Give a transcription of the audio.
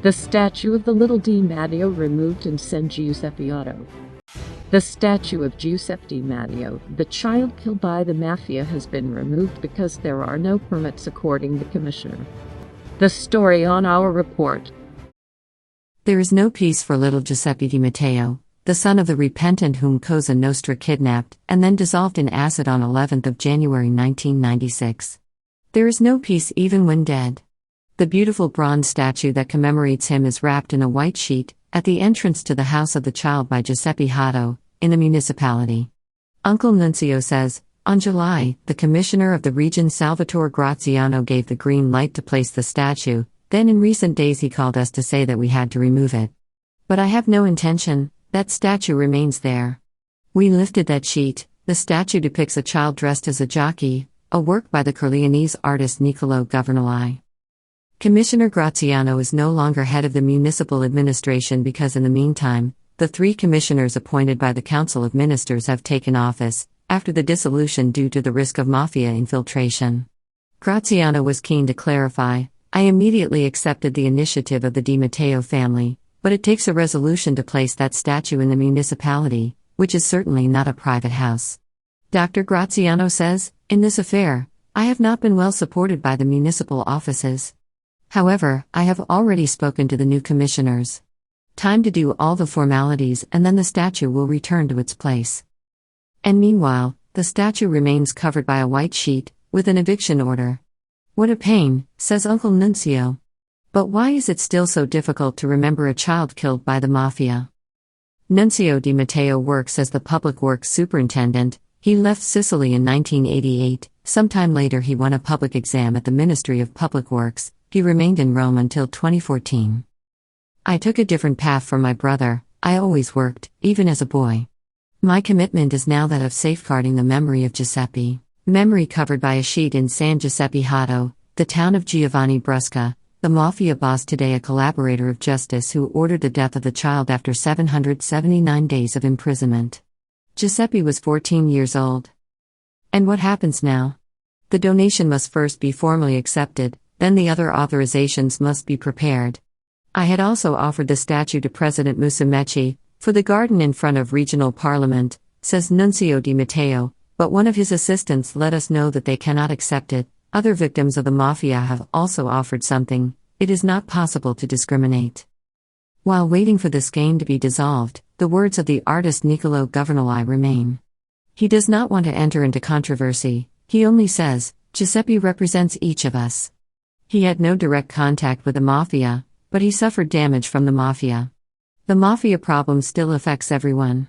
The statue of the little Di Matteo removed in San Giuseppe Jato. The statue of Giuseppe Di Matteo, the child killed by the Mafia, has been removed because there are no permits, according to the commissioner. The story on our report. There is no peace for little Giuseppe Di Matteo, the son of the repentant whom Cosa Nostra kidnapped and then dissolved in acid on 11th of January 1996. There is no peace even when dead. The beautiful bronze statue that commemorates him is wrapped in a white sheet at the entrance to the house of the child by Giuseppe Jato, in the municipality. Uncle Nunzio says, on July, the commissioner of the Region Salvatore Graziano gave the green light to place the statue, then in recent days he called us to say that we had to remove it. But I have no intention, that statue remains there. We lifted that sheet. The statue depicts a child dressed as a jockey, a work by the Corleonese artist Nicolò Governali. Commissioner Graziano is no longer head of the municipal administration because in the meantime, the 3 commissioners appointed by the Council of Ministers have taken office, after the dissolution due to the risk of Mafia infiltration. Graziano was keen to clarify, I immediately accepted the initiative of the Di Matteo family, but it takes a resolution to place that statue in the municipality, which is certainly not a private house. Dr. Graziano says, in this affair, I have not been well supported by the municipal offices. However, I have already spoken to the new commissioners. Time to do all the formalities and then the statue will return to its place. And meanwhile, the statue remains covered by a white sheet, with an eviction order. What a pain, says Uncle Nunzio. But why is it still so difficult to remember a child killed by the Mafia? Nunzio Di Matteo works as the public works superintendent. He left Sicily in 1988. Sometime later he won a public exam at the Ministry of Public Works. He remained in Rome until 2014. I took a different path from my brother. I always worked, even as a boy. My commitment is now that of safeguarding the memory of Giuseppe. Memory covered by a sheet in San Giuseppe Jato, the town of Giovanni Brusca, the Mafia boss, today a collaborator of justice who ordered the death of the child after 779 days of imprisonment. Giuseppe was 14 years old. And what happens now? The donation must first be formally accepted, then the other authorizations must be prepared. I had also offered the statue to President Musumeci, for the garden in front of regional parliament, says Nunzio Di Matteo, but one of his assistants let us know that they cannot accept it. Other victims of the Mafia have also offered something. It is not possible to discriminate. While waiting for this game to be dissolved, the words of the artist Nicolò Governali remain. He does not want to enter into controversy. He only says, Giuseppe represents each of us. He had no direct contact with the Mafia, but he suffered damage from the Mafia. The Mafia problem still affects everyone.